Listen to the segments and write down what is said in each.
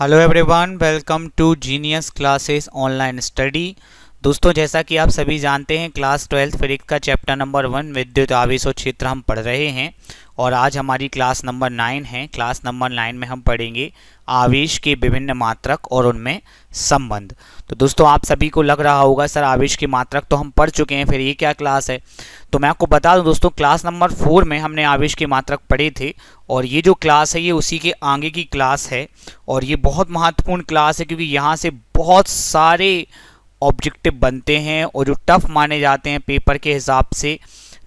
Hello everyone, welcome to genius classes online study. दोस्तों, जैसा कि आप सभी जानते हैं, क्लास 12th फिजिक्स का चैप्टर नंबर 1 विद्युत आवेश और क्षेत्र हम पढ़ रहे हैं और आज हमारी क्लास नंबर 9 है। क्लास नंबर 9 में हम पढ़ेंगे आवेश के विभिन्न मात्रक और उनमें संबंध। तो दोस्तों, आप सभी को लग रहा होगा सर आवेश की मात्रक तो हम पढ़ चुके हैं, फिर ये क्या क्लास है। तो मैं आपको बता दूं दोस्तों, क्लास नंबर 4 में हमने आवेश की मात्रक पढ़े थे और ये जो क्लास है ये उसी के आगे की क्लास है और ये बहुत महत्वपूर्ण क्लास है क्योंकि यहाँ से बहुत सारे ऑब्जेक्टिव बनते हैं और जो टफ माने जाते हैं पेपर के हिसाब से,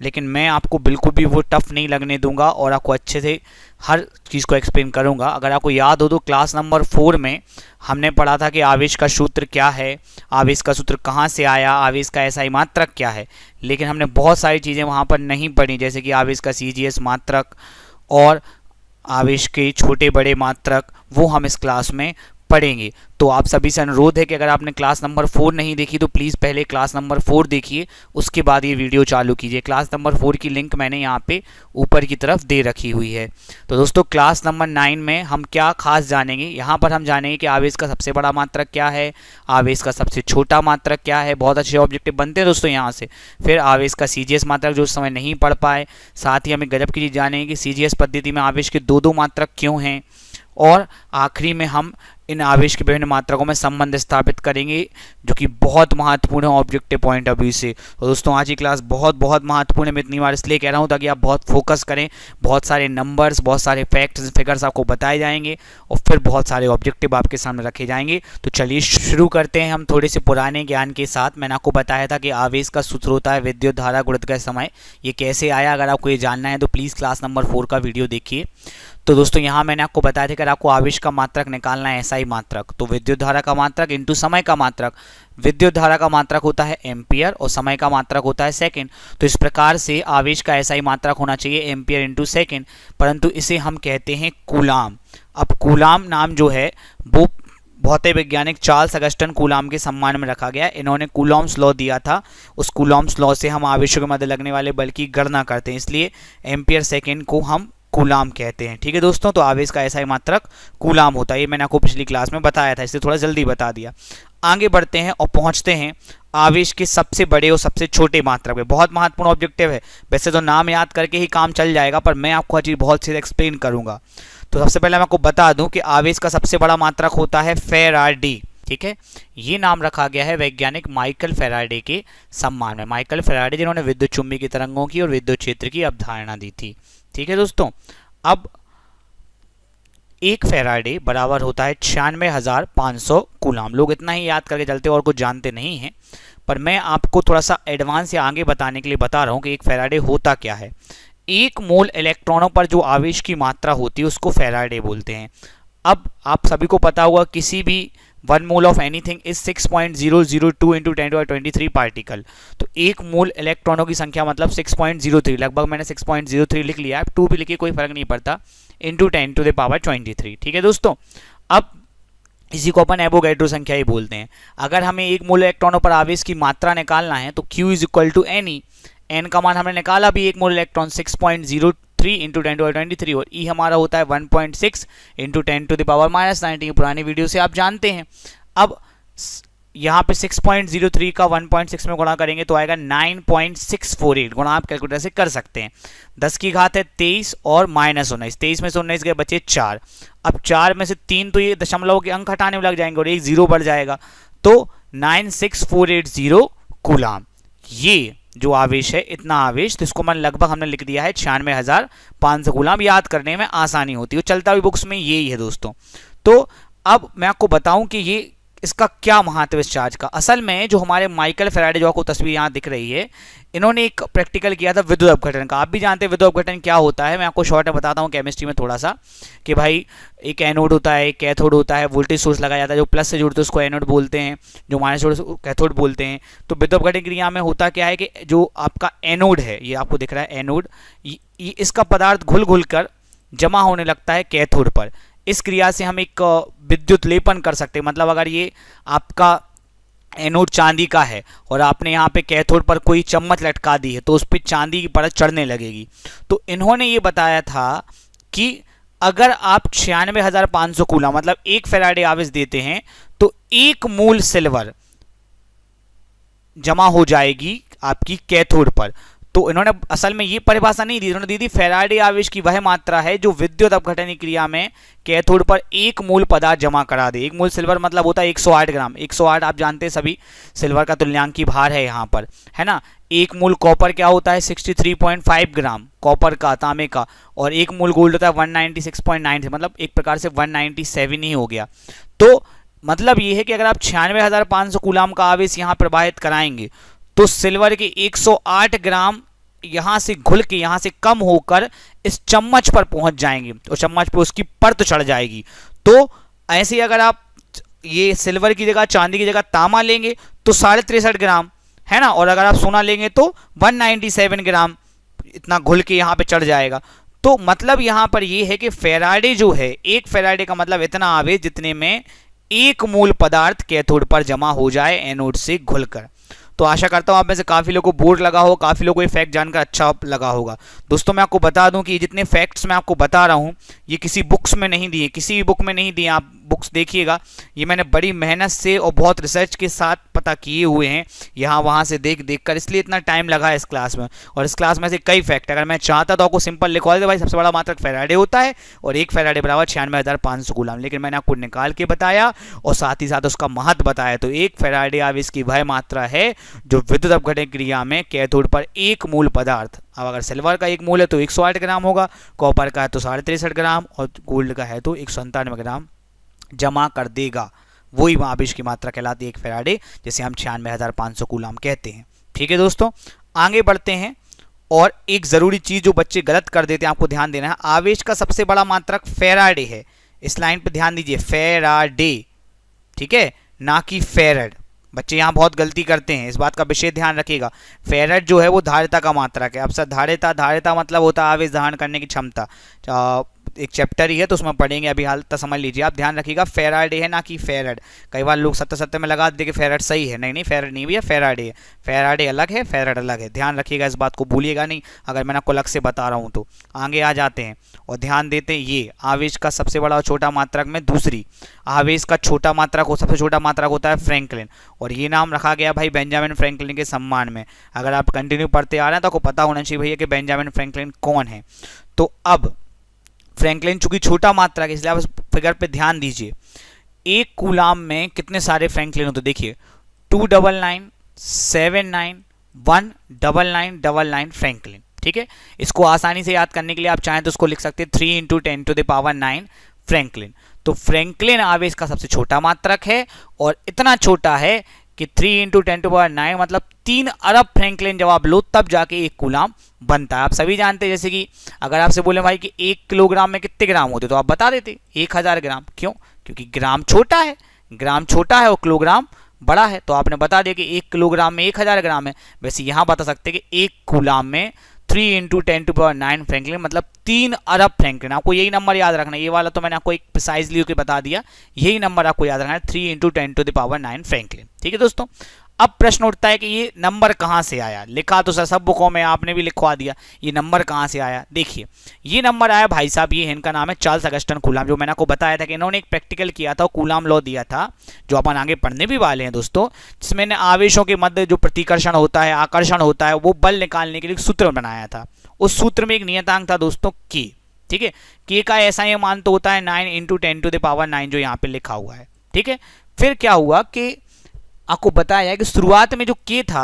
लेकिन मैं आपको बिल्कुल भी वो टफ नहीं लगने दूंगा और आपको अच्छे से हर चीज़ को एक्सप्लेन करूंगा। अगर आपको याद हो तो क्लास नंबर 4 में हमने पढ़ा था कि आवेश का सूत्र क्या है, आवेश का सूत्र कहाँ से आया, आवेश का एसआई मात्रक क्या है, लेकिन हमने बहुत सारी चीज़ें वहाँ पर नहीं पढ़ी, जैसे कि आवेश का सीजीएस मात्रक और आवेश के छोटे बड़े मात्रक, वो हम इस क्लास में पढ़ेंगे। तो आप सभी से अनुरोध है कि अगर आपने क्लास नंबर 4 नहीं देखी तो प्लीज़ पहले क्लास नंबर 4 देखिए, उसके बाद ये वीडियो चालू कीजिए। क्लास नंबर 4 की लिंक मैंने यहाँ पे ऊपर की तरफ दे रखी हुई है। तो दोस्तों, क्लास नंबर 9 में हम क्या खास जानेंगे, यहाँ पर हम जानेंगे कि आवेश का सबसे बड़ा मात्रक क्या है, आवेश का सबसे छोटा मात्रक क्या है, बहुत अच्छे ऑब्जेक्टिव बनते हैं दोस्तों यहाँ से। फिर आवेश का सीजीएस मात्रक जो उस समय नहीं पढ़ पाए, साथ ही हमें गजब की चीज़ जानेंगे कि सीजीएस पद्धति में आवेश के दो मात्रक क्यों हैं, और आखिरी में हम इन आवेश के विभिन्न मात्रकों में संबंध स्थापित करेंगे जो कि बहुत महत्वपूर्ण है ऑब्जेक्टिव पॉइंट ऑफ व्यू से। तो दोस्तों, आज की क्लास बहुत महत्वपूर्ण है। मैं इतनी बार इसलिए कह रहा हूँ ताकि आप बहुत फोकस करें, बहुत सारे नंबर्स, बहुत सारे फैक्ट्स फिगर्स आपको बताए जाएंगे और फिर बहुत सारे ऑब्जेक्टिव आपके सामने रखे जाएंगे। तो चलिए शुरू करते हैं हम थोड़े से पुराने ज्ञान के साथ। मैंने आपको बताया था कि आवेश का सूत्र होता है विद्युत धारा गुणित का समय। ये कैसे आया, अगर आपको ये जानना है तो प्लीज़ क्लास नंबर 4 का वीडियो देखिए। तो दोस्तों, यहाँ मैंने आपको बताया था कि अगर आपको आवेश का मात्रक निकालना है एसआई मात्रक, तो विद्युत धारा का मात्रक इंटू समय का मात्रक। विद्युत धारा का मात्रक होता है एम्पियर और समय का मात्रक होता है सेकंड। तो इस प्रकार से आवेश का एसआई मात्रक होना चाहिए एम्पियर इंटू सेकंड, परंतु इसे हम कहते हैं कूलाम। अब कूलाम नाम जो है वो भौतिक वैज्ञानिक चार्ल्स अगस्टन कूलाम के सम्मान में रखा गया। इन्होंने कूलॉम्स लॉ दिया था, उस कूलॉम्स लॉ से हम आवेशों के मध्य लगने वाले बल की गणना करते हैं, इसलिए एम्पियर सेकंड को हम कूलाम कहते हैं। ठीक है दोस्तों, तो आवेश का एसआई मात्रक कूलाम होता है, ये मैंने आपको पिछली क्लास में बताया था, इसलिए थोड़ा जल्दी बता दिया। आगे बढ़ते हैं और पहुंचते हैं आवेश के सबसे बड़े और सबसे छोटे मात्रक पे। बहुत महत्वपूर्ण ऑब्जेक्टिव है, वैसे तो नाम याद करके ही काम चल जाएगा, पर मैं आपको हर चीज़ बहुत से एक्सप्लेन करूंगा। तो सबसे पहले मैं आपको बता दूं कि आवेश का सबसे बड़ा मात्रक होता है फैराडे। ठीक है, ये नाम रखा गया है वैज्ञानिक माइकल फैराडे के सम्मान में। माइकल फैराडे जिन्होंने विद्युत चुंबकीय तरंगों की और विद्युत क्षेत्र की अवधारणा दी थी। ठीक है दोस्तों, अब एक फैराडे बराबर होता है 96,500 कूलाम। लोग इतना ही याद करके चलते और कुछ जानते नहीं हैं, पर मैं आपको थोड़ा सा एडवांस या आगे बताने के लिए बता रहा हूं कि एक फैराडे होता क्या है। एक मोल इलेक्ट्रॉनों पर जो आवेश की मात्रा होती है उसको फैराडे बोलते हैं। अब आप सभी को पता होगा किसी भी 1 mole of anything is 6.002 into 10⁻23 particle. तो एक मोल इलेक्ट्रॉनों की संख्या मतलब 6.03, लगभग मैंने 6.03 लिख लिया है, 2 भी लिखिए कोई फर्क नहीं पड़ता, इंटू 10⁻23। ठीक है दोस्तों, अब इसी को अपन एवोगैड्रो संख्या ही बोलते हैं। अगर हमें एक मोल इलेक्ट्रॉनों पर आवेश की मात्रा निकालना है तो Q is equal to n. N का मान हमने निकाला भी, एक मोल इलेक्ट्रॉन 6.03 इंटू 10⁻23 और ई हमारा होता है 1.6 इंटू 10⁻⁻⁹। पुरानी वीडियो से आप जानते हैं। अब यहाँ पे 6.03 का 1.6 में गुणा करेंगे तो आएगा 9.648। गुणा आप कैलकुलेटर से कर सकते हैं। 10 की घात है 23 और -19, 23 में से 19 गए बचे 4। अब 4 में से 3 तो ये दशमलव के अंक हटाने में लग जाएंगे और एक जीरो बढ़ जाएगा, तो 96480 कूलाम ये जो आवेश है, इतना आवेश, तो इसको मैंने लगभग हमने लिख दिया है 96,500 कूलाम। याद करने में आसानी होती है, चलता हुई बुक्स में यही है दोस्तों। तो अब मैं आपको बताऊं कि ये इसका क्या महत्व है इस चार्ज का। असल में जो हमारे माइकल फैराडे, जो आपको तस्वीर यहाँ दिख रही है, इन्होंने एक प्रैक्टिकल किया था विद्युत अपघटन का। आप भी जानते हैं विद्युत अपघटन क्या होता है, मैं आपको शॉर्ट में बताता हूँ केमिस्ट्री में थोड़ा सा, कि भाई एक एनोड होता है, एक कैथोड होता है, वोल्टेज सोर्स लगाया जाता है, जो प्लस से जुड़ते हैं उसको एनोड बोलते हैं, जो माइनस से जुड़ते कैथोड बोलते हैं। तो विद्युत अपघटन क्रिया में होता क्या है कि जो आपका एनोड है, ये आपको दिख रहा है एनोड, इसका पदार्थ घुल घुल कर जमा होने लगता है कैथोड पर। इस क्रिया से हम एक विद्युत लेपन कर सकते हैं। मतलब अगर ये आपका एनोड चांदी का है और आपने यहाँ पे कैथोड पर कोई चम्मच लटका दी है तो उस पर चांदी की परत चढ़ने लगेगी। तो इन्होंने ये बताया था कि अगर आप 96,500 कूलम मतलब 1 फैराडे आवेश देते हैं तो 1 मूल सिल्वर जमा हो जाएगी आपकी कैथोड पर। तो इन्होंने असल में ये परिभाषा नहीं दी, इन्होंने दी थी फैराडे आवेश की वह मात्रा है जो विद्युत अपघटन क्रिया में कैथोड पर 1 मूल पदार्थ जमा करा दे। 1 मूल सिल्वर मतलब होता है 108 ग्राम। 108 आप जानते हैं सभी सिल्वर का तुल्यांकी भार है यहाँ पर, है ना। 1 मूल कॉपर क्या होता है 63.5 ग्राम कॉपर का, तांबे का। और 1 मूल गोल्ड होता है 196.9, मतलब एक प्रकार से 197 ही हो गया। तो मतलब ये है कि अगर आप 96,500 कूलम का आवेश यहाँ प्रवाहित कराएंगे तो सिल्वर के 108 ग्राम यहां से घुल के यहां से कम होकर इस चम्मच पर पहुंच जाएंगे और चम्मच पर उसकी परत चढ़ जाएगी। तो ऐसे ही अगर आप ये सिल्वर की जगह चांदी की जगह तांबा लेंगे तो 63.5 ग्राम, है ना। और अगर आप सोना लेंगे तो 197 ग्राम इतना घुल के यहां पे चढ़ जाएगा। तो मतलब यहां पर ये है कि फैराडे जो है, 1 फैराडे का मतलब इतना आवेश जितने में 1 मूल पदार्थ कैथोड पर जमा हो जाए एनोड से घुलकर। तो आशा करता हूं आप में से काफी लोगों को बोर लगा हो, काफी लोगों को ये फैक्ट जानकर अच्छा लगा होगा। दोस्तों मैं आपको बता दूं कि ये जितने फैक्ट्स मैं आपको बता रहा हूं ये किसी बुक्स में नहीं दिए, किसी भी बुक में नहीं दिए। आप बुक्स देखिएगा, ये मैंने बड़ी मेहनत से और बहुत रिसर्च के साथ पता किए हुए हैं, यहाँ वहाँ से देख देख कर, इसलिए इतना टाइम लगा है इस क्लास में। और इस क्लास में से कई फैक्ट अगर मैं चाहता तो आपको सिंपल लिखवा देता, भाई सबसे बड़ा मात्रक फैराडे होता है और 1 फैराडे बराबर 96,500 कूलम, लेकिन मैंने आपको निकाल के बताया और साथ ही साथ उसका महत्व बताया। तो 1 फैराडे आवेश की वह मात्रा है जो विद्युत अपघटन क्रिया में कैथोड पर 1 मूल पदार्थ, अब अगर सिल्वर का 1 मूल है तो 108 ग्राम होगा, कॉपर का है तो 63.5 ग्राम और गोल्ड का है तो 197 ग्राम जमा कर देगा। वही आवेश की मात्रा कहलाती है 1 फैराडे, जिसे हम 96,500 कूलम कहते हैं। ठीक है दोस्तों, आगे बढ़ते हैं। और एक जरूरी चीज जो बच्चे गलत कर देते हैं, आपको ध्यान देना है, आवेश का सबसे बड़ा मात्रक फैराडे है। इस लाइन पे ध्यान दीजिए, फैराडे, ठीक है, ना कि फैरड। बच्चे यहाँ बहुत गलती करते हैं, इस बात का विशेष ध्यान रखिएगा। फैरड जो है वो धारिता का मात्रक है। अब सर धारिता मतलब होता है आवेश धारण करने की क्षमता, एक चैप्टर ही है तो उसमें पढ़ेंगे, अभी हाल तक समझ लीजिए। आप ध्यान रखिएगा फैराडे है ना कि फैरड। कई बार लोग 70 में लगा देते कि फैरड सही है, नहीं फैरड नहीं भैया, फैराडे है। फैराडे अलग है, फैरड अलग है, ध्यान रखिएगा, इस बात को भूलिएगा नहीं अगर मैंने आपको अलग से बता रहा हूँ तो। आगे आ जाते हैं और ध्यान देते हैं, ये आवेश का सबसे बड़ा और छोटा मात्रक में दूसरी आवेश का छोटा मात्रक हो, सबसे छोटा मात्रक होता है फ्रैंकलिन, और ये नाम रखा गया भाई बेंजामिन फ्रैंकलिन के सम्मान में। अगर आप कंटिन्यू पढ़ते आ रहे हैं तो आपको पता होना चाहिए भैया कि बेंजामिन फ्रैंकलिन कौन है। तो अब फ्रैंकलिन चूंकि छोटा मात्रक है इसलिए आप इस फिगर पे ध्यान दीजिए। 1 कूलम में कितने सारे फ्रैंकलिन होते, देखिए 299, 79, 19999 फ्रैंकलिन। ठीक है, इसको आसानी से याद करने के लिए आप चाहें तो उसको लिख सकते हैं 3 × 10⁹ फ्रैंकलिन। तो फ्रैंकलिन आवेश का सबसे छोटा मात्रक है और इतना छोटा है कि 3 × 10⁹ मतलब 3 अरब फ्रैंकलिन जब आप लो तब जाके 1 कूलम बनता है। आप सभी जानते हैं, जैसे कि अगर आपसे बोले भाई कि 1 किलोग्राम में कितने ग्राम होते तो आप बता देते 1000 ग्राम। क्यों? क्योंकि ग्राम छोटा है, ग्राम छोटा है और किलोग्राम बड़ा है, तो आपने बता दिया कि 1 किलोग्राम में 1000 ग्राम है। वैसे यहां बता सकते हैं कि 1 कूलम में 3 × 10⁹ फ्रैंकलिन मतलब 3 अरब फ्रैंकलिन। आपको यही नंबर याद रखना है, ये वाला तो मैंने आपको एक प्रिसाइजली होकर बता दिया, यही नंबर आपको याद रखना है 3 × 10⁹ फ्रैंकलिन। ठीक है दोस्तों, अब प्रश्न उठता है कि ये नंबर कहाँ से आया। लिखा तो सर सब बुकों में, आपने भी लिखवा दिया, ये नंबर कहाँ से आया। देखिए ये नंबर आया भाई साहब, ये इनका नाम है चार्ल्स अगस्टन कूलम, जो मैंने आपको बताया था कि इन्होंने एक प्रैक्टिकल किया था, कूलम लॉ दिया था, जो अपन आगे पढ़ने भी वाले हैं दोस्तों, जिसमें ने आवेशों के मध्य जो प्रतिकर्षण होता है, आकर्षण होता है, वो बल निकालने के लिए सूत्र बनाया था। उस सूत्र में एक नियतांक था दोस्तों के। ठीक है, के का ऐसा ही मान तो होता है 9 × 10⁹ जो यहाँ पे लिखा हुआ है। ठीक है, फिर क्या हुआ कि आपको बताया कि शुरुआत में जो के था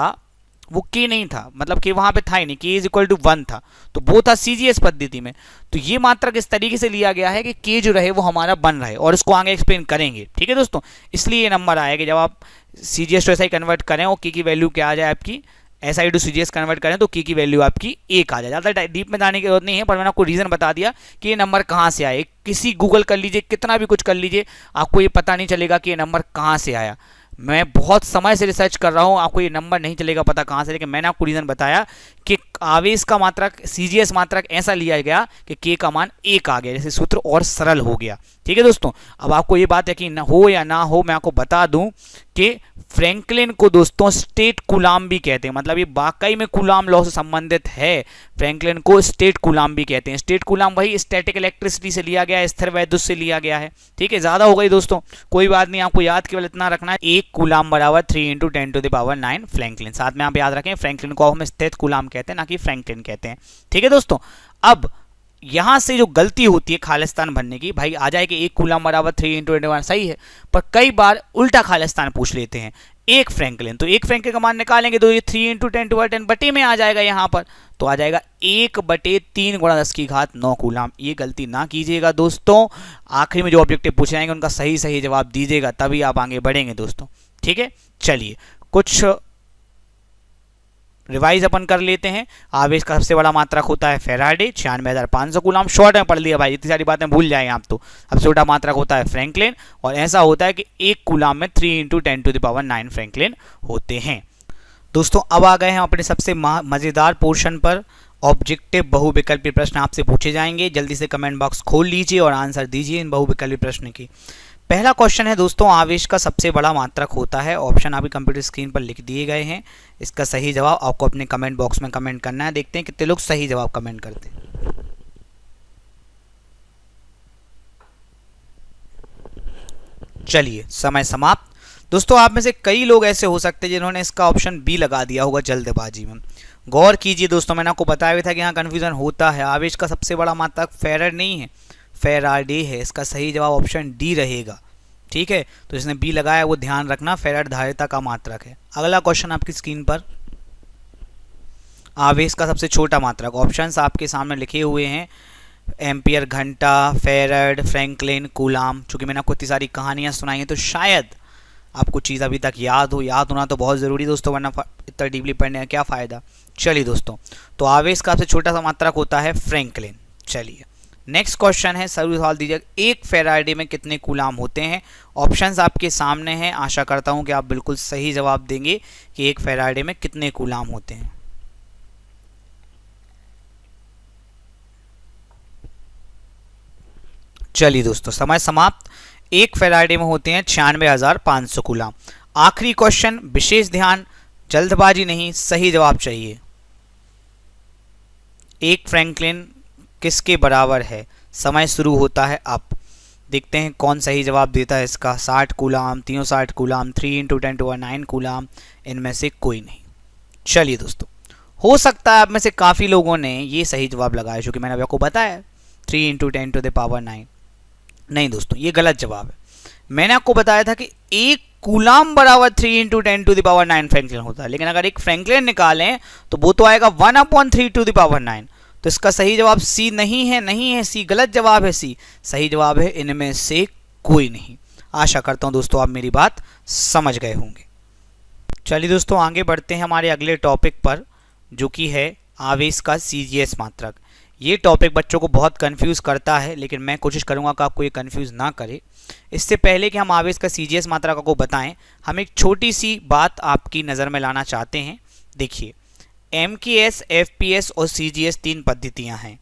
वो के नहीं था, मतलब कि वहां पे था ही नहीं, के = 1 था, तो वो था सीजीएस पद्धति में। तो ये मात्रक इस तरीके से लिया गया है कि के जो रहे वो हमारा बन रहे, और इसको आगे एक्सप्लेन करेंगे। ठीक है दोस्तों, इसलिए ये नंबर आया कि जब आप सीजीएस टू एसआई कन्वर्ट करें और के की वैल्यू क्या आ जाए आपकी, एसआई टू सीजीएस कन्वर्ट करें तो के की वैल्यू आपकी 1 आ जाए। ज़्यादा डीप में जाने की जरूरत नहीं है, पर मैंने आपको रीजन बता दिया कि ये नंबर कहाँ से आए। किसी गूगल कर लीजिए, कितना भी कुछ कर लीजिए, आपको ये पता नहीं चलेगा कि ये नंबर कहाँ से आया। मैं बहुत समय से रिसर्च कर रहा हूँ, आपको ये नंबर नहीं चलेगा पता कहाँ से, लेकिन मैंने आपको रीज़न बताया कि आवेश का मात्रक CGS मात्रक ऐसा लिया गया कि K का मान 1 आ गया, जैसे सूत्र और सरल हो गया। ठीक है दोस्तों, अब आपको ये बात यकीन हो या ना हो, मैं आपको बता दूं कि फ्रैंकलिन को दोस्तों स्टेट कूलाम भी कहते हैं, मतलब ये वाकई में कूलाम लॉ से संबंधित है। फ्रैंकलिन को स्टेट कूलाम भी कहते हैं। स्टेट कूलाम वही स्टैटिक इलेक्ट्रिसिटी से लिया गया है, स्थिर वैद्युत से लिया गया है। ठीक है, ज्यादा हो गई दोस्तों, कोई बात नहीं, आपको याद केवल इतना रखना है, 1 कूलाम बराबर 3 × 10⁹ फ्रैंकलिन। साथ में आप याद रखें, फ्रैंकलिन को हम स्थिर कूलाम कहते हैं, ना कि फ्रैंकलिन कहते हैं। ठीक है दोस्तों, अब यहां से जो गलती होती है खालिस्तान भरने की, भाई आ जाए कि 1 कूलाम बराबर 3 × 10⁻, सही है, पर कई बार उल्टा खालिस्तान पूछ लेते हैं। 1 फ्रैंकलिन, तो 1 फ्रैंकलिन का मान निकालेंगे तो ये 3 × 10⁻10 बटे में आ जाएगा, यहां पर तो आ जाएगा 1/3 × 10⁹ कूलाम। ये गलती ना कीजिएगा दोस्तों, आखिरी में जो ऑब्जेक्टिव पूछे जाएंगे उनका सही सही जवाब दीजिएगा, तभी आप आगे बढ़ेंगे दोस्तों। ठीक है, चलिए कुछ रिवाइज अपन कर लेते हैं। आवेश का सबसे बड़ा मात्रक होता है फैराडे, 96,500 कूलाम। शॉर्ट में पढ़ लिया भाई, इतनी सारी बातें भूल जाएं आप तो। सबसे छोटा मात्रक होता है फ्रैंकलिन, और ऐसा होता है कि 1 कूलाम में 3 × 10⁹ फ्रैंकलिन होते हैं। दोस्तों अब आ गए हैं अपने सबसे मजेदार पोर्शन पर। ऑब्जेक्टिव बहुविकल्पी प्रश्न आपसे पूछे जाएंगे, जल्दी से कमेंट बॉक्स खोल लीजिए और आंसर दीजिए इन बहुविकल्पी प्रश्न की। पहला क्वेश्चन है दोस्तों, आवेश का सबसे बड़ा मात्रक होता है। ऑप्शन अभी कंप्यूटर स्क्रीन पर लिख दिए गए हैं। इसका सही जवाब आपको अपने कमेंट बॉक्स में कमेंट करना है। देखते हैं कितने लोग सही जवाब कमेंट करते हैं। चलिए समय समाप्त। दोस्तों आप में से कई लोग ऐसे हो सकते हैं जिन्होंने इसका ऑप्शन बी लगा दिया होगा जल्दबाजी में। गौर कीजिए दोस्तों, मैंने आपको बताया था कि यहाँ कंफ्यूजन होता है। आवेश का सबसे बड़ा मात्रक फैराड नहीं है, फैराडे है। इसका सही जवाब ऑप्शन डी रहेगा। ठीक है, तो जिसने बी लगाया वो ध्यान रखना, फैराड धारिता का मात्रक है। अगला क्वेश्चन आपकी स्क्रीन पर, आवेश का सबसे छोटा मात्रक। ऑप्शंस आपके सामने लिखे हुए हैं, एम्पियर घंटा, फैराड, फ्रैंकलिन, कूलाम। चूंकि मैंने आपको इतनी सारी कहानियां सुनाई हैं तो शायद आपको चीज़ अभी तक याद हो। याद होना तो बहुत ज़रूरी दोस्तों, वरना इतना डीपली पढ़ने का क्या फ़ायदा। चलिए दोस्तों, तो आवेश का सबसे छोटा सा मात्रक होता है फ्रैंकलिन। चलिए नेक्स्ट क्वेश्चन है, सभी सवाल दीजिए, 1 फैराडे में कितने कूलाम होते हैं। ऑप्शंस आपके सामने हैं, आशा करता हूं कि आप बिल्कुल सही जवाब देंगे कि 1 फैराडे में कितने कूलाम होते हैं। चलिए दोस्तों समय समाप्त। 1 फैराडे में होते हैं 96,500 कूलाम। आखिरी क्वेश्चन, विशेष ध्यान, जल्दबाजी नहीं, सही जवाब चाहिए। 1 फ्रैंकलिन किसके बराबर है। समय शुरू होता है अब। देखते हैं कौन सही जवाब देता है इसका। 60 कूलाम, 360 कूलाम, 3 × 10⁹ कूलाम, इनमें से कोई नहीं। चलिए दोस्तों, हो सकता है आप में से काफ़ी लोगों ने ये सही जवाब लगाया, जो कि मैंने आपको बताया 3 × 10⁹ नहीं दोस्तों, ये गलत जवाब है। मैंने आपको बताया था कि 1 कूलाम बराबर 3 × 10⁹ फ्रैंकलिन होता है, लेकिन अगर एक फ्रैंकलिन निकालें तो वो तो आएगा 1/3 तो इसका सही जवाब सी नहीं है, नहीं है सी, गलत जवाब है सी। सही जवाब है इनमें से कोई नहीं। आशा करता हूं दोस्तों आप मेरी बात समझ गए होंगे। चलिए दोस्तों आगे बढ़ते हैं हमारे अगले टॉपिक पर, जो कि है आवेश का CGS मात्रक। ये टॉपिक बच्चों को बहुत कंफ्यूज करता है, लेकिन मैं कोशिश करूंगा कि आपको ये कंफ्यूज ना करे। इससे पहले कि हम आवेश का CGS मात्रक को बताएं, हम एक छोटी सी बात आपकी नज़र में लाना चाहते हैं। देखिए, MKS, FPS और CGS 3 पद्धतियां हैं।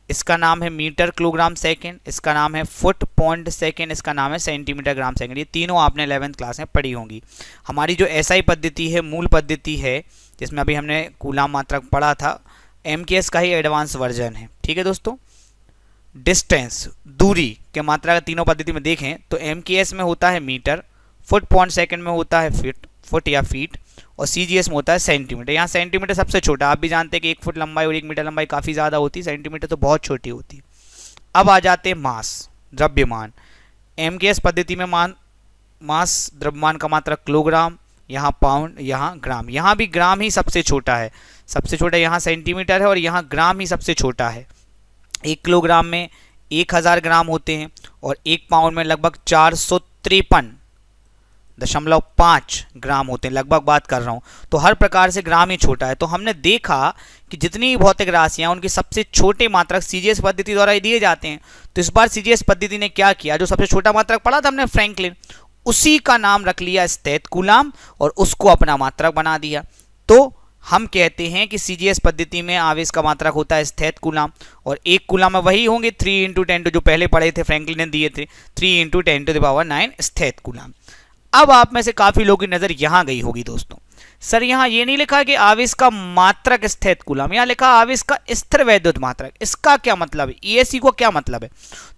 इसका नाम है मीटर किलोग्राम सेकेंड, इसका नाम है फुट पॉइंट सेकेंड, इसका नाम है सेंटीमीटर ग्राम सेकेंड। ये तीनों आपने 11th क्लास में पढ़ी होंगी। हमारी जो SI पद्धति है, मूल पद्धति है, जिसमें अभी हमने कूलाम मात्रक पढ़ा था, MKS का ही एडवांस वर्जन है। ठीक है दोस्तों, डिस्टेंस, दूरी के मात्रा का तीनों पद्धति में देखें तो MKS में होता है मीटर, फुट पॉइंट सेकेंड में होता है फुट या फीट, और CGS में होता है सेंटीमीटर। यहाँ सेंटीमीटर सबसे छोटा, आप भी जानते हैं कि 1 फुट लंबाई और 1 मीटर लंबाई काफ़ी ज़्यादा होती है, सेंटीमीटर तो बहुत छोटी होती है। अब आ जाते हैं मास, द्रव्यमान। MKS पद्धति में मास द्रव्यमान का मात्रक किलोग्राम, यहाँ पाउंड, यहाँ ग्राम। यहाँ भी ग्राम ही सबसे छोटा है, सबसे छोटा यहाँ सेंटीमीटर है और यहाँ ग्राम ही सबसे छोटा है। 1 किलोग्राम में 1000 ग्राम होते हैं और 1 पाउंड में लगभग 453.5 ग्राम होते हैं, लगभग बात कर रहा हूँ। तो हर प्रकार से ग्राम ही छोटा है। तो हमने देखा कि जितनी भौतिक राशियाँ उनके सबसे छोटे मात्रक CGS पद्धति द्वारा ही दिए जाते हैं। तो इस बार CGS पद्धति ने क्या किया, जो सबसे छोटा मात्रक पढ़ा था हमने फ्रैंकलिन, उसी का नाम रख लिया स्थित कूलाम और उसको अपना मात्रक बना दिया। तो हम कहते हैं कि सीजीएस पद्धति में आवेश का मात्रक होता है स्थैत कूलाम, और 1 कूलाम में वही होंगे 3 × 10 जो पहले पढ़े थे, फ्रैंकलिन ने दिए थे 3 × 10⁹ स्थैत कूलाम। अब आप में से काफी लोगों की नजर यहां गई होगी दोस्तों, सर यहाँ ये नहीं लिखा कि आवेश का मात्रक स्थैत कूलाम, यहाँ लिखा आवेश का स्थिर वैद्युत मात्रक। इसका क्या मतलब है? ईएससी को क्या मतलब है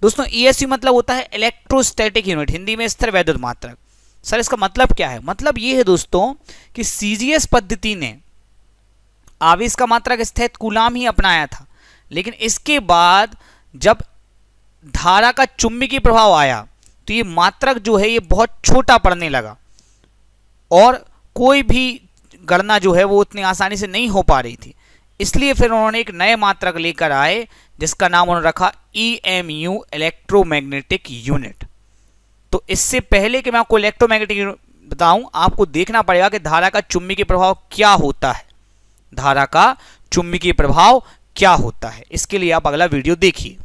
दोस्तों? ईएससी मतलब होता है इलेक्ट्रोस्टैटिक यूनिट, हिंदी में स्थिर वैद्युत मात्रक। सर इसका मतलब क्या है? मतलब ये है दोस्तों कि सीजीएस पद्धति ने आवेश का मात्रक स्थैत कूलाम ही अपनाया था, लेकिन इसके बाद जब धारा का चुंबकीय प्रभाव आया तो ये मात्रक जो है ये बहुत छोटा पड़ने लगा, और कोई भी गणना जो है वो उतनी आसानी से नहीं हो पा रही थी। इसलिए फिर उन्होंने एक नए मात्रक लेकर आए जिसका नाम उन्होंने रखा EMU, इलेक्ट्रोमैग्नेटिक यूनिट। तो इससे पहले कि मैं आपको इलेक्ट्रोमैग्नेटिक यूनिट बताऊं, आपको देखना पड़ेगा कि धारा का चुंबकीय प्रभाव क्या होता है। धारा का चुंबकीय प्रभाव क्या होता है, इसके लिए आप अगला वीडियो देखिए।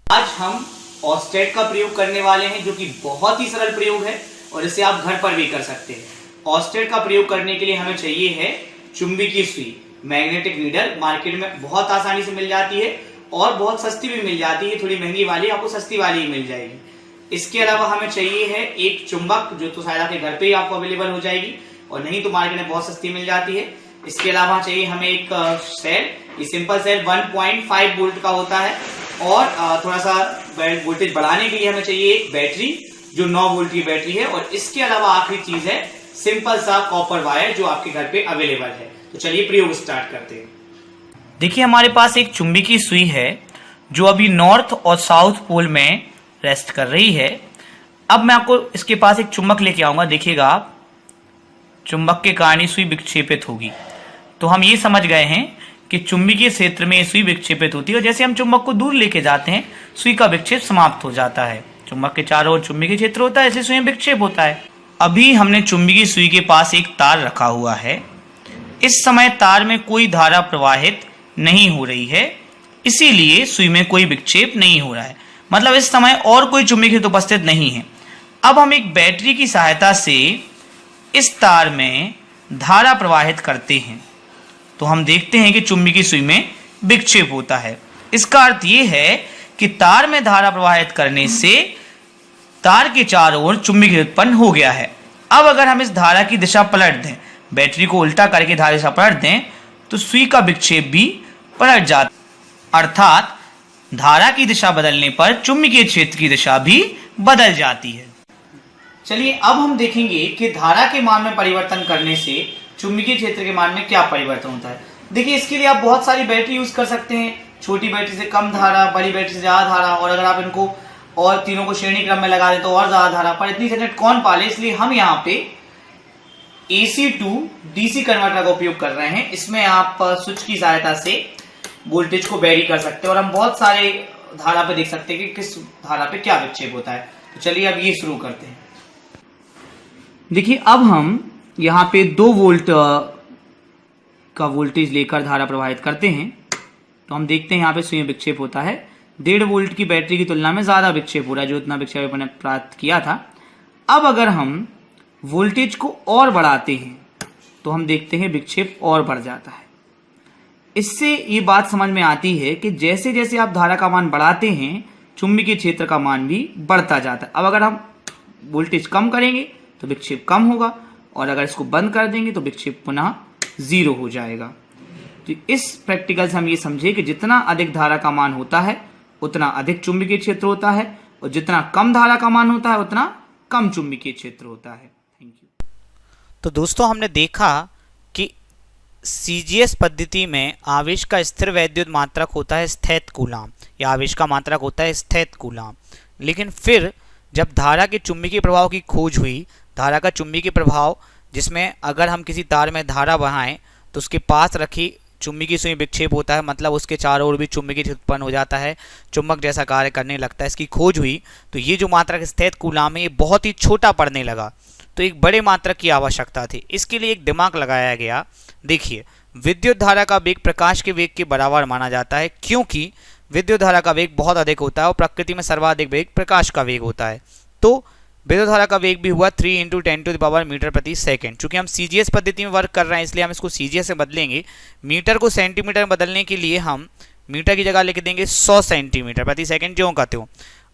आज हम ऑस्टेट का प्रयोग करने वाले हैं, जो कि बहुत ही सरल प्रयोग है और इसे आप घर पर भी कर सकते हैं। ऑस्टेट का प्रयोग करने के लिए हमें चाहिए है चुंबकीय सुई, मैग्नेटिक नीडल। मार्केट में बहुत आसानी से मिल जाती है और बहुत सस्ती भी मिल जाती है, थोड़ी महंगी वाली आपको सस्ती वाली ही मिल जाएगी। इसके अलावा हमें चाहिए है एक चुंबक, जो तो शायद आपके घर पे ही आपको अवेलेबल हो जाएगी, और नहीं तो मार्केट में बहुत सस्ती मिल जाती है। इसके अलावा चाहिए हमें एक सेल, ये सिंपल सेल 1.5 वोल्ट का होता है, और थोड़ा सा वोल्टेज बढ़ाने के लिए हमें चाहिए एक बैटरी जो 9 वोल्ट की बैटरी है, और इसके अलावा आखिरी चीज है सिंपल सा कॉपर वायर जो आपके घर पे अवेलेबल है। तो चलिए प्रयोग स्टार्ट करते हैं। देखिए हमारे पास एक चुंबकीय सुई है जो अभी नॉर्थ और साउथ पोल में रेस्ट कर रही है। अब मैं आपको इसके पास एक चुंबक लेके आऊंगा, देखिएगा आप, चुंबक के कारण सुई विक्षेपित होगी। तो हम ये समझ गए हैं कि चुंबकीय क्षेत्र में सुई विक्षेपित होती है, और जैसे हम चुंबक को दूर लेके जाते हैं सुई का विक्षेप समाप्त हो जाता है। चुंबक के चारों ओर चुंबकीय क्षेत्र होता है, इसलिए सुई में विक्षेप होता है। अभी हमने चुंबकीय सुई के पास एक तार रखा हुआ है। इस समय तार में कोई धारा प्रवाहित नहीं हो रही है, इसीलिए सुई में कोई विक्षेप नहीं हो रहा है, मतलब इस समय और कोई चुंबकीय क्षेत्र उपस्थित नहीं है। अब हम एक बैटरी की सहायता से इस तार में धारा प्रवाहित करते हैं, तो हम देखते हैं कि चुंबकीय सुई में विक्षेप होता है। इसका अर्थ यह है कि तार में धारा प्रवाहित करने से तार के चारों ओर चुंबकीय उत्पन्न हो गया है। अब अगर हम इस धारा की दिशा पलट दें, बैटरी को उल्टा करके धारा दिशा पलट दें, तो सुई का विक्षेप भी पलट जाता है, अर्थात धारा की दिशा बदलने पर चुंबकीय क्षेत्र की दिशा भी बदल जाती है। चलिए अब हम देखेंगे कि धारा के मान में परिवर्तन करने से चुंबकीय क्षेत्र के मान में क्या परिवर्तन होता है। देखिए इसके लिए आप बहुत सारी बैटरी यूज कर सकते हैं, छोटी बैटरी से कम धारा, बड़ी बैटरी से ज्यादा धारा, और अगर आप इनको और तीनों को श्रेणी क्रम में लगा दें तो और ज्यादा धारा। पर इतनी झंझट कौन पाले, इसलिए हम यहाँ पे AC to DC कन्वर्टर का उपयोग कर रहे हैं। इसमें आप स्विच की सहायता से वोल्टेज को वेरी कर सकते हैं, और हम बहुत सारे धारा पे देख सकते हैं कि किस धारा पे क्या विक्षेप होता है। तो चलिए अब ये शुरू करते हैं। देखिए अब हम यहाँ पे 2 वोल्ट का वोल्टेज लेकर धारा प्रवाहित करते हैं, तो हम देखते हैं यहाँ पे सुई में विक्षेप होता है। 1.5 वोल्ट की बैटरी की तुलना में ज्यादा विक्षेप हो रहा है, जो उतना विक्षेप मैंने प्राप्त किया था। अब अगर हम वोल्टेज को और बढ़ाते हैं तो हम देखते हैं विक्षेप और बढ़ जाता है। इससे ये बात समझ में आती है कि जैसे जैसे आप धारा का मान बढ़ाते हैं चुंबकीय क्षेत्र का मान भी बढ़ता जाता है। अब अगर हम वोल्टेज कम करेंगे तो विक्षेप कम होगा, और अगर इसको बंद कर देंगे तो विक्षेप पुनः 0 हो जाएगा। तो इस प्रैक्टिकल से हम ये समझे कि जितना अधिक धारा का मान होता है उतना अधिक चुंबकीय क्षेत्र होता है, और जितना कम धारा का मान होता है उतना कम चुंबकीय क्षेत्र होता है। Thank you. तो दोस्तों हमने देखा कि सीजीएस पद्धति में आवेश का स्थिर वैद्युत मात्रक होता है स्थैत कूलाम, या आवेश का मात्रक होता है स्थैत कूलाम। लेकिन फिर जब धारा के चुंबकीय प्रभाव की खोज हुई, धारा का चुंबकीय प्रभाव जिसमें अगर हम किसी तार में धारा बढ़ाएं तो उसके पास रखी चुंबकीय सुई विक्षेप होता है, मतलब उसके चारों ओर भी चुंबकीय क्षेत्र उत्पन्न हो जाता है, चुंबक जैसा कार्य करने लगता है। इसकी खोज हुई तो ये जो मात्रक स्थैत कूलाम है ये बहुत ही छोटा पड़ने लगा, तो एक बड़े मात्रक की आवश्यकता थी। इसके लिए एक दिमाग लगाया गया। देखिए विद्युत धारा का वेग प्रकाश के वेग के बराबर माना जाता है, क्योंकि विद्युत धारा का वेग बहुत अधिक होता है और प्रकृति में सर्वाधिक वेग प्रकाश का वेग होता है। तो विद्युत धारा का वेग भी हुआ 3 × 10⁻⁻ मीटर प्रति सेकंड। चूंकि हम सीजीएस पद्धति में वर्क कर रहे हैं इसलिए हम इसको सीजीएस से बदलेंगे। मीटर को सेंटीमीटर में बदलने के लिए हम मीटर की जगह लिख देंगे 100 सेंटीमीटर प्रति सेकंड, जो कहते हो।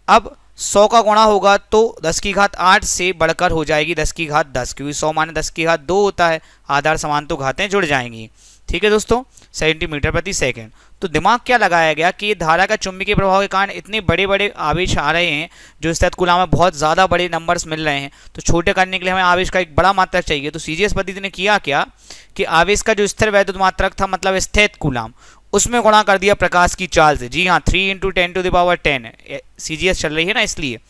अब 100 का गुणा होगा तो 10⁸ से बढ़कर हो जाएगी 10⁻10, क्योंकि 100 माने 10⁻2 होता है, आधार समान तो घातें जुड़ जाएंगी। ठीक है दोस्तों, सेंटीमीटर प्रति सेकंड। तो दिमाग क्या लगाया गया कि धारा का चुंबकीय प्रभाव के कारण इतने बड़े बड़े आवेश आ रहे हैं, जो स्थित कूलाम में बहुत ज़्यादा बड़े नंबर्स मिल रहे हैं, तो छोटे करने के लिए हमें आवेश का एक बड़ा मात्रक चाहिए। तो सीजीएस पद्धति ने किया क्या कि आवेश का जो स्थिर वैद्युत मात्रक था, मतलब स्थित कूलाम, उसमें गुणा कर दिया प्रकाश की चाल से। जी हाँ, 3 × 10⁻10 सीजीएस चल रही है ना, इसलिए।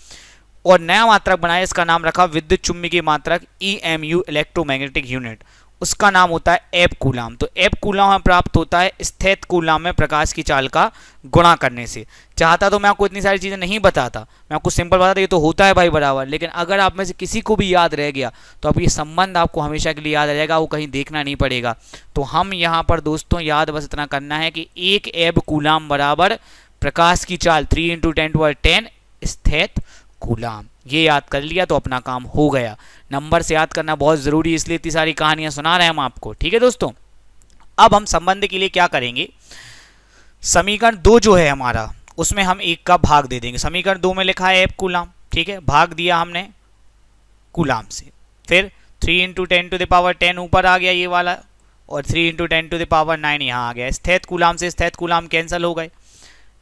और नया मात्रक बनाया, इसका नाम रखा विद्युत चुम्बकीय मात्रक, EMU, इलेक्ट्रोमैग्नेटिक यूनिट। उसका नाम होता है एब कूलाम। तो एब कूलाम हमें प्राप्त होता है स्थित कूलाम में प्रकाश की चाल का गुणा करने से। चाहता तो मैं आपको इतनी सारी चीज़ें नहीं बताता, मैं आपको सिंपल बताता, ये तो होता है भाई बराबर। लेकिन अगर आप में से किसी को भी याद रह गया तो अब ये संबंध आपको हमेशा के लिए याद रहेगा, वो कहीं देखना नहीं पड़ेगा। तो हम यहाँ पर दोस्तों याद बस इतना करना है कि 1 एब कूलाम बराबर प्रकाश की चाल 3 × 10⁻10 स्थित कूलाम। ये याद कर लिया तो अपना काम हो गया। नंबर से याद करना बहुत ज़रूरी है, इसलिए इतनी सारी कहानियां सुना रहे हैं हम आपको। ठीक है दोस्तों, अब हम संबंध के लिए क्या करेंगे, समीकरण 2 जो है हमारा, उसमें हम 1 का भाग दे देंगे। समीकरण 2 में लिखा है एब कूलाम, ठीक है, भाग दिया हमने कूलाम से। फिर 3 × 10⁻10 ऊपर आ गया ये वाला, और 3 × 10⁻9 यहाँ आ गया। स्थित कूलाम से स्थित कूलाम कैंसिल हो गए,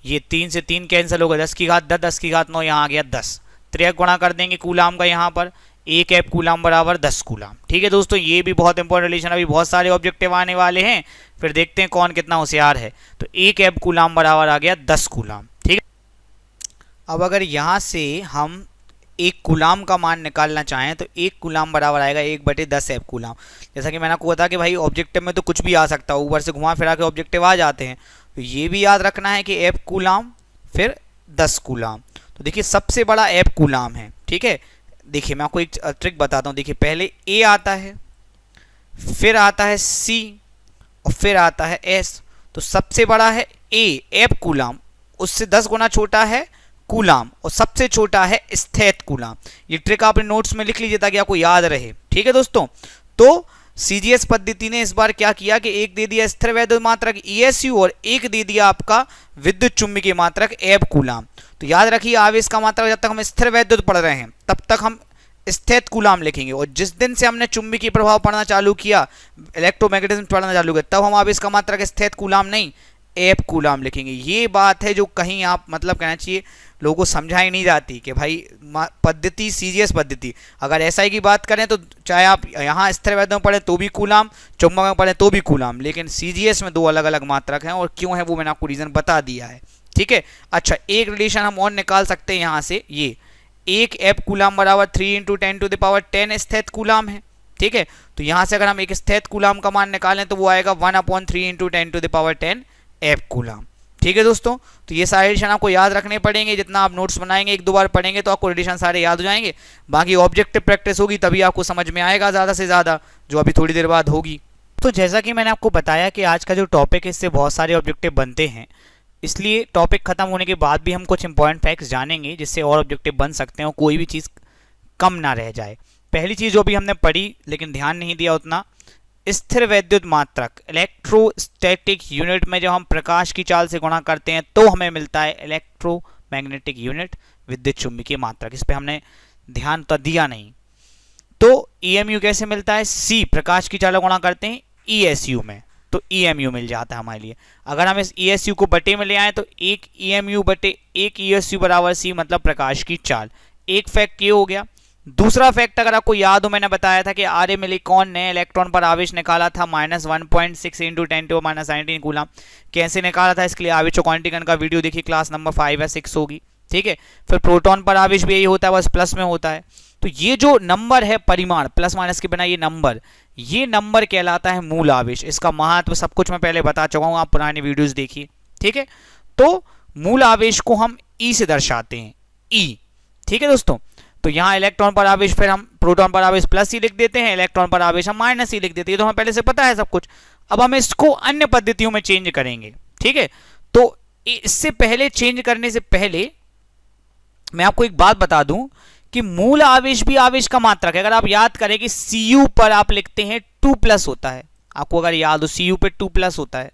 ये 3 से 3 कैंसिल हो गए, 10⁻10 10⁻9 यहाँ आ गया 10। त्रिक गुणा कर देंगे कूलाम का यहाँ पर, 1 एब कूलाम बराबर 10 कूलाम। ठीक है दोस्तों, ये भी बहुत इंपॉर्टेंट रिलेशन, अभी बहुत सारे ऑब्जेक्टिव आने वाले हैं, फिर देखते हैं कौन कितना होशियार है। तो 1 एब कूलाम बराबर आ गया 10 कूलाम। ठीक है, अब अगर यहाँ से हम 1 कूलाम का मान निकालना चाहें तो 1 कूलाम बराबर आएगा 1/10 एब कूलाम। जैसा कि मैंने आपको बताया कि भाई ऑब्जेक्टिव में तो कुछ भी आ सकता है, ऊपर से घुमा फिरा के ऑब्जेक्टिव आ जाते हैं। तो ये भी याद रखना है कि एब कूलाम फिर 10 कूलाम। तो देखिए सबसे बड़ा एब कूलाम है। ठीक है, देखिए मैं आपको एक ट्रिक बताता हूँ। देखिए पहले ए आता है, फिर आता है सी, और फिर आता है एस। तो सबसे बड़ा है ए एब कूलाम, उससे 10 गुना छोटा है कूलाम, और सबसे छोटा है स्थित कूलाम। ये ट्रिक आपने नोट्स में लिख लीजिए ताकि आपको याद रहे। ठीक है दोस्तों, तो सीजीएस पद्धति ने इस बार क्या किया कि एक दे दिया स्थिर वैद्युत मात्रक ESU, और एक दे दिया आपका विद्युत चुम्बकीय मात्रक एब कूलाम। तो याद रखिए आवेश का मात्रक जब तक हम स्थिर वैद्युत पढ़ रहे हैं तब तक हम स्थित कूलाम लिखेंगे, और जिस दिन से हमने चुंबकीय प्रभाव पढ़ना चालू किया, इलेक्ट्रोमैग्नेटिज्म पढ़ना चालू किया, तब हम आवेश का मात्रक स्थित कूलाम नहीं एब कूलाम लिखेंगे। ये बात है जो कहीं आप मतलब कहना चाहिए लोगों को समझाई नहीं जाती कि भाई पद्धति सीजीएस पद्धति, अगर एसआई की बात करें तो चाहे आप यहाँ स्थिर वैद्युत में पढ़े तो भी कूलाम, चुंबक में पढ़े तो भी कूलाम, लेकिन सीजीएस में 2 अलग अलग मात्रक हैं, और क्यों है वो मैंने आपको रीज़न बता दिया है। ठीक है, अच्छा एक रिलेशन हम और निकाल सकते हैं यहाँ से, ये 1 एब कूलाम बराबर 3 × 10⁻10 स्थित कूलाम है। ठीक है, तो यहाँ से अगर हम एक स्थित कूलाम का मान निकालें तो वो आएगा 1/3 × 10⁻10 एब कूलाम। ठीक है दोस्तों, तो ये सारे रिलेशन आपको याद रखने पड़ेंगे। जितना आप नोट्स बनाएंगे 1-2 बार पढ़ेंगे तो आपको रिलेशन सारे याद हो जाएंगे। बाकी ऑब्जेक्टिव प्रैक्टिस होगी तभी आपको समझ में आएगा ज़्यादा से ज़्यादा, जो अभी थोड़ी देर बाद होगी। तो जैसा कि मैंने आपको बताया कि आज का जो टॉपिक है इससे बहुत सारे ऑब्जेक्टिव बनते हैं, इसलिए टॉपिक खत्म होने के बाद भी हम कुछ इंपॉर्टेंट फैक्ट्स जानेंगे जिससे और ऑब्जेक्टिव बन सकते हैं और कोई भी चीज़ कम ना रह जाए। पहली चीज़ जो भी हमने पढ़ी लेकिन ध्यान नहीं दिया उतना, स्थिर वैद्युत मात्रक इलेक्ट्रोस्टैटिक यूनिट में जब हम प्रकाश की चाल से गुणा करते हैं तो हमें मिलता है इलेक्ट्रोमैग्नेटिक यूनिट विद्युत चुम्बकीय मात्रक। इस पे हमने ध्यान तो दिया नहीं। तो EMU कैसे मिलता है, C प्रकाश की चाल गुणा करते हैं ESU में, तो EMU मिल जाता है हमारे लिए। अगर हम इस ESU को बटे में ले आए तो 1 EMU बटे 1 ESU बराबर C, मतलब प्रकाश की चाल। एक फैक्ट ये हो गया। दूसरा फैक्ट अगर आपको याद हो, मैंने बताया था कि आर्य मिलिकॉन ने इलेक्ट्रॉन पर आवेश निकाला था -1.6 × 10⁻19 कूलाम। कैसे निकाला था, इसके लिए आवेश क्वांटिकन का वीडियो देखिए, क्लास नंबर 5 या 6 होगी। ठीक है, फिर प्रोटॉन पर आवेश भी यही होता है, बस प्लस में होता है। तो ये जो नंबर है परिमाण, प्लस माइनस के बिना ये नंबर कहलाता है मूल आवेश। इसका महत्व सब कुछ मैं पहले बता चुका हूँ, आप पुरानी वीडियोस देखिए। ठीक है, तो मूल आवेश को हम E से दर्शाते हैं, E। ठीक है दोस्तों, तो यहाँ इलेक्ट्रॉन पर आवेश, फिर हम प्रोटॉन पर आवेश +E लिख देते हैं, इलेक्ट्रॉन पर आवेश हम -E लिख देते हैं। तो हमें पहले से पता है सब कुछ। अब हम इसको अन्य पद्धतियों में चेंज करेंगे। ठीक है, तो इससे पहले चेंज करने से पहले मैं आपको एक बात बता दूं कि मूल आवेश भी आवेश का मात्रक है। अगर आप याद करें कि Cu पर आप लिखते हैं 2+ होता है, आपको अगर याद हो Cu पे 2+ होता है,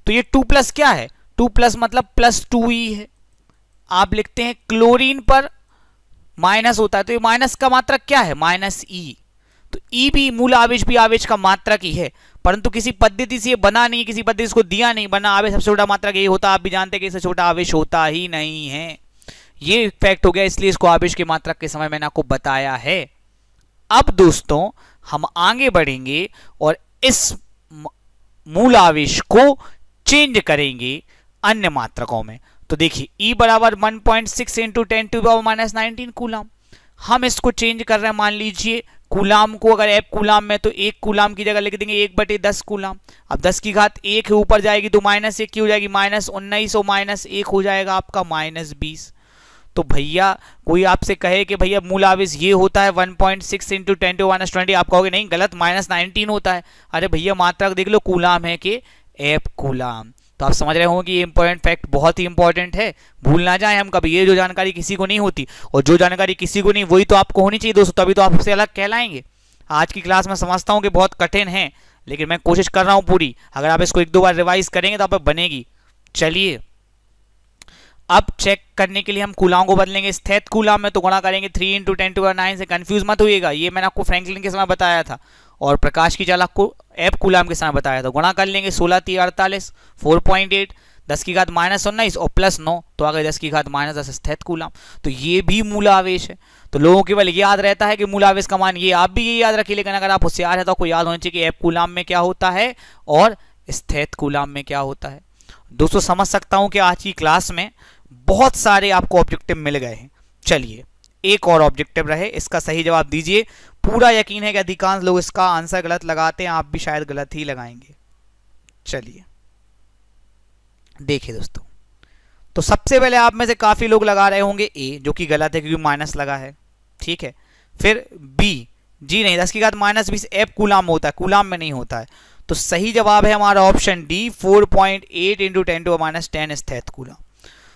तो ये 2+ क्या है, 2+ मतलब +2E है। आप लिखते हैं क्लोरीन पर माइनस होता है, तो ये माइनस का मात्रक क्या है, -E। तो E भी मूल आवेश भी आवेश का मात्रक ही है, परंतु किसी पद्धति से ये बना नहीं, किसी पद्धति से इसको दिया नहीं, बना आवेश सबसे छोटा मात्रक यही होता है। आप भी जानते हैं कि इससे छोटा आवेश होता ही नहीं है। ये फैक्ट हो गया, इसलिए इसको आवेश के मात्रक के समय मैंने आपको बताया है। अब दोस्तों हम आगे बढ़ेंगे और इस मूल आवेश को चेंज करेंगे अन्य मात्रकों में। तो देखिए E बराबर 1.6 इंटू 10⁻⁻19 कूलाम। हम इसको चेंज कर रहे हैं, मान लीजिए कूलाम को अगर F कूलाम में, तो 1 कूलाम की जगह लिख देंगे 1/10 कूलाम। अब 10 की घात 1 है, ऊपर जाएगी तो -1 की हो जाएगी, -19 और -1 हो जाएगा आपका -20। तो भैया कोई आपसे कहे कि भैया मूल आवेश ये होता है 1.6 इंटू 10⁻20, आप कहोगे नहीं गलत, -19 होता है। अरे भैया मात्रक देख लो, कूलाम है कि F कूलाम। तो आप समझ रहे होंगे कि ये इंपॉर्टेंट फैक्ट बहुत ही इंपॉर्टेंट है, भूल ना जाए हम कभी। ये जो जानकारी किसी को नहीं होती, और जो जानकारी किसी को नहीं वही तो आपको होनी चाहिए दोस्तों, तभी तो आप सबसे अलग कहलाएंगे। आज की क्लास में समझता हूँ कि बहुत कठिन है, लेकिन मैं कोशिश कर रहा हूँ पूरी। अगर आप इसको 1-2 बार रिवाइज करेंगे तो आप बनेगी। चलिए अब चेक करने के लिए हम कूलाम को बदलेंगे स्थैत कूलाम में, तो गुणा करेंगे 3 इंटू 10⁻9 से। कंफ्यूज मत होइएगा, ये मैंने आपको फ्रैंकलिन के समय बताया था और प्रकाश की चालक को F कूलाम के समय बताया था। गुणा कर लेंगे 16×3 = 48, 4.8, 10 की घात -19 और +9, तो आ गए 10 की घात -10 स्थैत कूलाम। तो ये भी मूल आवेश है। तो लोगों को केवल याद रहता है कि मूल आवेश का मान ये, आप भी ये याद रखिए, लेकिन अगर आप होशियार है तो आपको याद होना चाहिए कि F कूलाम में क्या होता है और स्थैत कूलाम में क्या होता है। दोस्तों समझ सकता हूं कि आज की क्लास में बहुत सारे आपको ऑब्जेक्टिव मिल गए हैं। चलिए एक और ऑब्जेक्टिव रहे, इसका सही जवाब दीजिए। पूरा यकीन है कि अधिकांश लोग इसका आंसर गलत लगाते हैं, आप भी शायद गलत ही लगाएंगे। चलिए देखिए दोस्तों, तो सबसे पहले आप में से काफी लोग लगा रहे होंगे A, जो कि गलत है क्योंकि माइनस लगा है, ठीक है। फिर B, जी नहीं, 10 की घात -20 F कूलाम होता है, कूलाम में नहीं होता है। तो सही जवाब है हमारा ऑप्शन D, 4.8 इंटू 10⁻10 स्थैत कूलाम।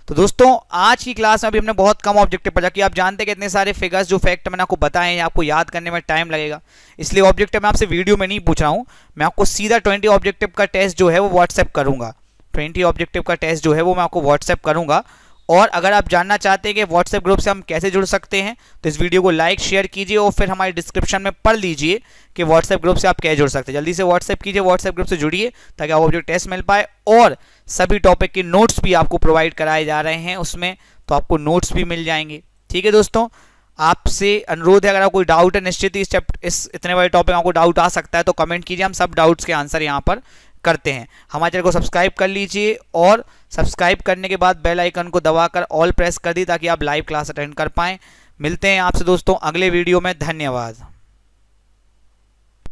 तो दोस्तों आज की क्लास में अभी हमने बहुत कम ऑब्जेक्टिव पढ़ा, कि आप जानते हैं कि इतने सारे फिगर्स जो फैक्ट मैंने आपको बताए हैं आपको याद करने में टाइम लगेगा, इसलिए ऑब्जेक्टिव मैं आपसे वीडियो में नहीं पूछ रहा हूं। मैं आपको सीधा 20 ऑब्जेक्टिव का टेस्ट जो है वो व्हाट्सएप करूंगा। 20 ऑब्जेक्टिव का टेस्ट जो है वो मैं आपको व्हाट्सएप करूंगा। और अगर आप जानना चाहते हैं कि व्हाट्सएप ग्रुप से हम कैसे जुड़ सकते हैं, तो इस वीडियो को लाइक शेयर कीजिए और फिर हमारे डिस्क्रिप्शन में पढ़ लीजिए कि व्हाट्सएप ग्रुप से आप कैसे जुड़ सकते हैं। जल्दी से व्हाट्सएप कीजिए, व्हाट्सएप ग्रुप से जुड़िए ताकि आपको ऑब्जेक्ट टेस्ट मिल पाए। और सभी टॉपिक के नोट्स भी आपको प्रोवाइड कराए जा रहे हैं उसमें, तो आपको नोट्स भी मिल जाएंगे। ठीक है दोस्तों, आपसे अनुरोध है, अगर आपको कोई डाउट है, निश्चित ही इस इतने बड़े टॉपिक में आपको डाउट आ सकता है, तो कमेंट कीजिए, हम सब डाउट्स के आंसर यहाँ पर करते हैं। हमारे चैनल को सब्सक्राइब कर लीजिए और सब्सक्राइब करने के बाद बेल आइकन को दबाकर ऑल प्रेस कर दी ताकि आप लाइव क्लास अटेंड कर पाएं। मिलते हैं आपसे दोस्तों अगले वीडियो में। धन्यवाद।